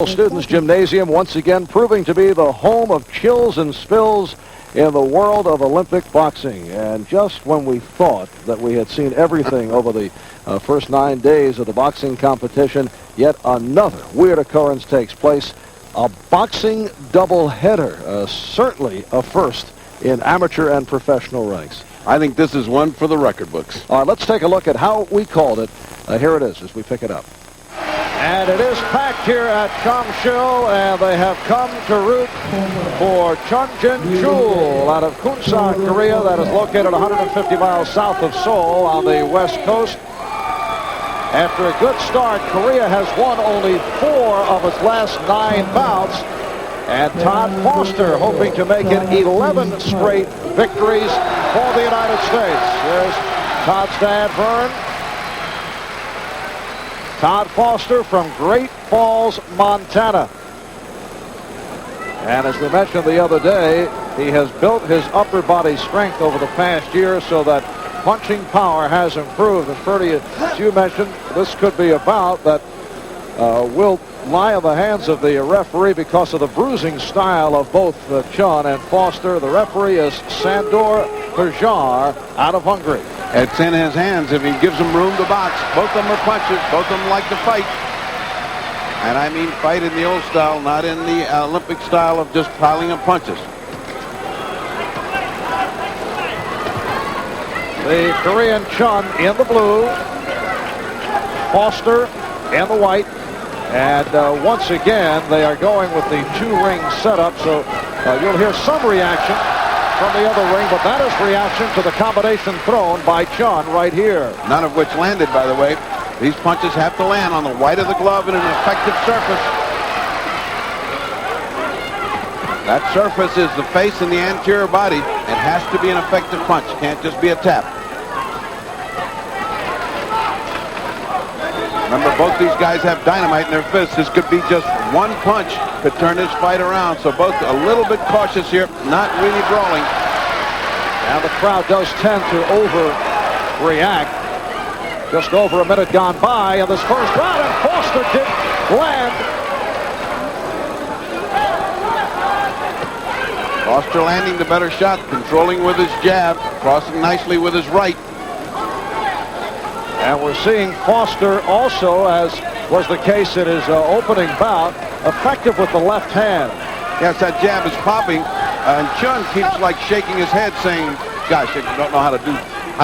Students Gymnasium, once again proving to be the home of chills and spills in the world of Olympic boxing. And just when we thought that we had seen everything over the first 9 days of the boxing competition, yet another weird occurrence takes place. A boxing doubleheader, certainly a first in amateur and professional ranks. I think this is one for the record books. All right, let's take a look at how we called it. Here it is as we pick it up. And it is packed here at Chun-Jin-Chul, and they have come to root for Chun Jin-Chul out of Kunsan, Korea, that is located 150 miles south of Seoul on the west coast. After a good start, Korea has won only 4 of its last 9 bouts, and Todd Foster hoping to make it 11 straight victories for the United States. There's Todd's dad, Vern. Todd Foster from Great Falls, Montana. And as we mentioned the other day, he has built his upper body strength over the past year so that punching power has improved. And Ferdy, as you mentioned, this could be a bout that will lie in the hands of the referee because of the bruising style of both Chun and Foster. The referee is Sandor Perjar out of Hungary. It's in his hands if he gives them room to box. Both of them are punchers. Both of them like to fight. And I mean fight in the old style, not in the Olympic style of just piling up punches. The Korean Chun in the blue, Foster in the white. And once again, they are going with the 2-ring setup, so you'll hear some reaction from the other ring, but that is reaction to the combination thrown by Chun right here. None of which landed, by the way. These punches have to land on the white of the glove and an effective surface. That surface is the face and the anterior body. It has to be an effective punch. It can't just be a tap. Remember, both these guys have dynamite in their fists. This could be just one punch could turn this fight around. So both a little bit cautious here, not really brawling. Now the crowd does tend to overreact. Just over a minute gone by in this first round, and Foster did land. Foster landing the better shot, controlling with his jab, crossing nicely with his right. And we're seeing Foster also, as was the case in his opening bout, effective with the left hand. Yes, that jab is popping, and Chun keeps like shaking his head, saying, "Gosh, I don't know how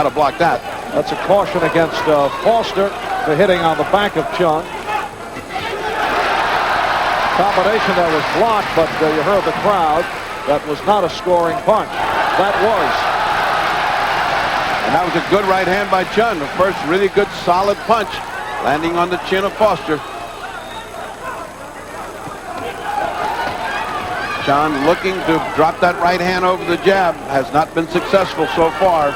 to block that." That's a caution against Foster for hitting on the back of Chun. Combination that was blocked, but you heard the crowd. That was not a scoring punch. That was. And that was a good right hand by Chun. The first really good solid punch landing on the chin of Foster. Chun looking to drop that right hand over the jab. Has not been successful so far.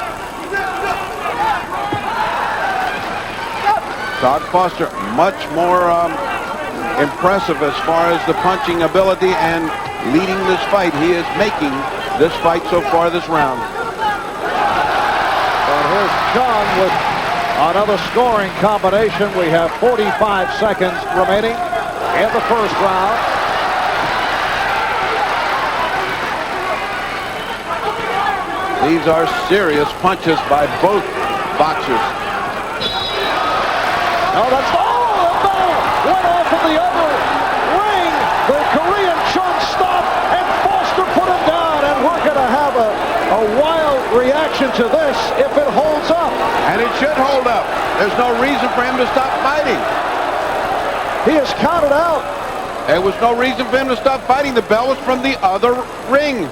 Todd Foster much more impressive as far as the punching ability and leading this fight. He is making this fight so far this round. And here's Chun with another scoring combination. We have 45 seconds remaining in the first round. These are serious punches by both boxers. Oh, that's the ball went off in the other ring. The Korean Chun stopped, and Foster put him down. And we're going to have a wild reaction to this if it holds up. And it should hold up. There's no reason for him to stop fighting. He is counted out. There was no reason for him to stop fighting. The bell was from the other ring.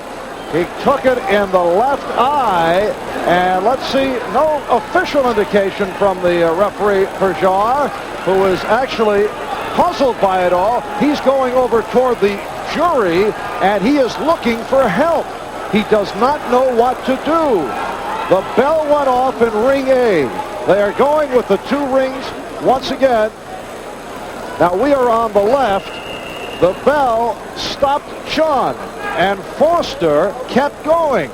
He took it in the left eye, and let's see, no official indication from the referee, Perjar, who is actually puzzled by it all. He's going over toward the jury, and he is looking for help. He does not know what to do. The bell went off in ring A. They are going with the 2 rings once again. Now we are on the left. The bell stopped Chun, and Foster kept going.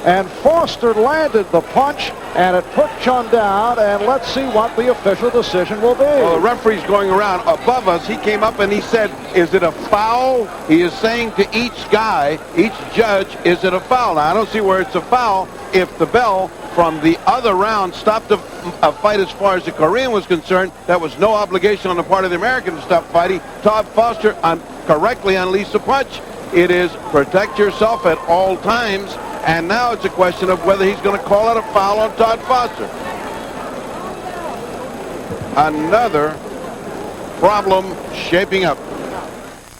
And Foster landed the punch, and it put Chun down, and let's see what the official decision will be. Well, the referee's going around above us. He came up and he said, is it a foul? He is saying to each guy, each judge, is it a foul? Now, I don't see where it's a foul if the bell from the other round stopped a fight as far as the Korean was concerned. That was no obligation on the part of the American to stop fighting. Todd Foster correctly unleashed the punch. It is protect yourself at all times, and now it's a question of whether he's going to call out a foul on Todd Foster. Another problem shaping up.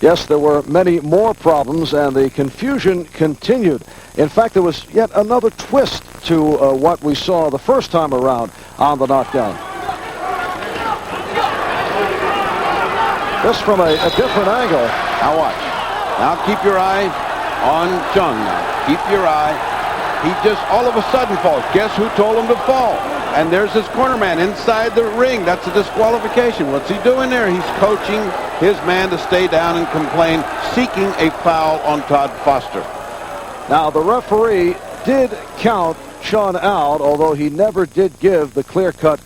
Yes, there were many more problems, and the confusion continued. In fact, there was yet another twist to what we saw the first time around on the knockdown. This from a different angle. Now watch. Now keep your eye on Chung. Keep your eye. He just all of a sudden falls. Guess who told him to fall? And there's his corner man inside the ring. That's a disqualification. What's he doing there? He's coaching his man to stay down and complain, seeking a foul on Todd Foster. Now, the referee did count Chun out, although he never did give the clear-cut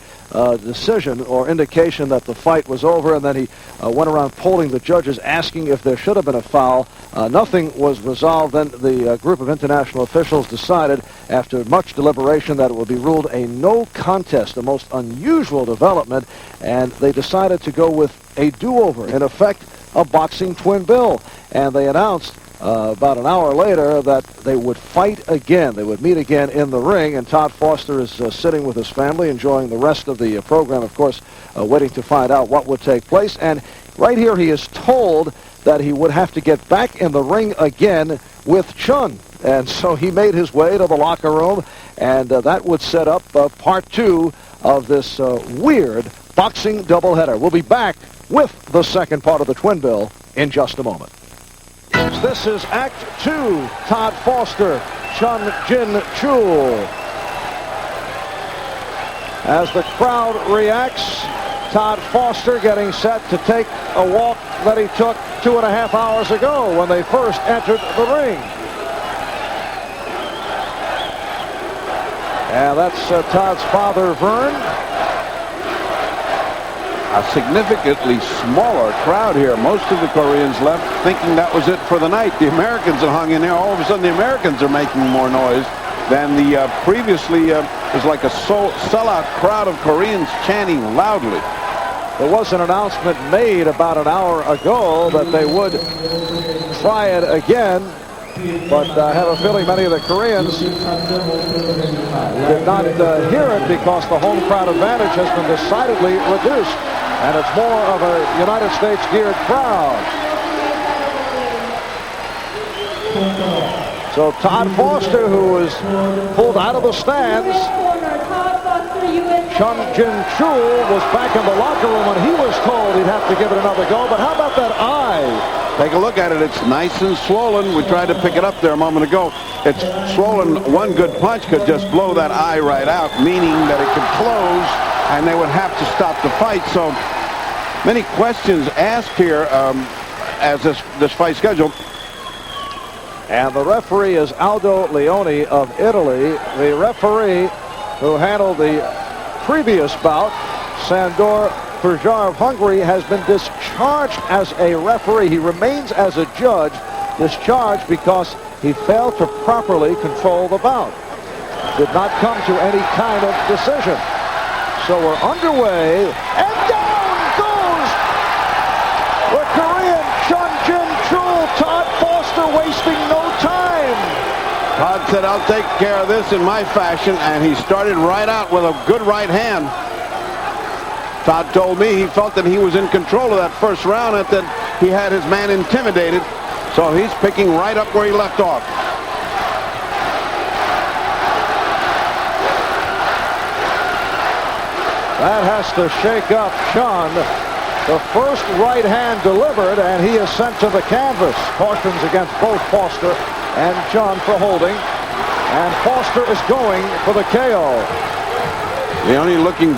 decision or indication that the fight was over, and then he went around polling the judges, asking if there should have been a foul. Nothing was resolved. Then the group of international officials decided, after much deliberation, that it would be ruled a no contest, the most unusual development, and they decided to go with a do-over, in effect, a boxing twin bill. And they announced about an hour later that they would fight again. They would meet again in the ring, and Todd Foster is sitting with his family, enjoying the rest of the program, of course, waiting to find out what would take place. And right here he is told that he would have to get back in the ring again with Chun. And so he made his way to the locker room, and that would set up part two of this weird boxing doubleheader. We'll be back with the second part of the twin bill in just a moment. This is Act 2, Todd Foster, Chun Jin-Chul. As the crowd reacts, Todd Foster getting set to take a walk that he took 2.5 hours ago when they first entered the ring. And that's Todd's father, Vern. A significantly smaller crowd here. Most of the Koreans left thinking that was it for the night. The Americans have hung in there. All of a sudden, the Americans are making more noise than the previously was like a sellout crowd of Koreans chanting loudly. There was an announcement made about an hour ago that they would try it again, but I have a feeling many of the Koreans did not hear it because the home crowd advantage has been decidedly reduced, and it's more of a United States geared crowd. So Todd Foster, who was pulled out of the stands, Chun Jin-Chul was back in the locker room when he was told he'd have to give it another go. But how about that eye? Take a look at it. It's nice and swollen. We tried to pick it up there a moment ago. It's swollen. One good punch could just blow that eye right out, meaning that it could close and they would have to stop the fight. So many questions asked here as this fight scheduled. And the referee is Aldo Leone of Italy. The referee who handled the previous bout, Sandor Perjar of Hungary, has been discharged as a referee. He remains as a judge, discharged because he failed to properly control the bout. Did not come to any kind of decision. So we're underway, and down goes the Korean Chun Jin-Chul. Todd Foster wasting no time. Todd said, I'll take care of this in my fashion, and he started right out with a good right hand. Todd told me he felt that he was in control of that first round and that he had his man intimidated, so he's picking right up where he left off. That has to shake up Chun. The first right hand delivered, and he is sent to the canvas. Cautions against both Foster and Chun for holding. And Foster is going for the KO. Leone looking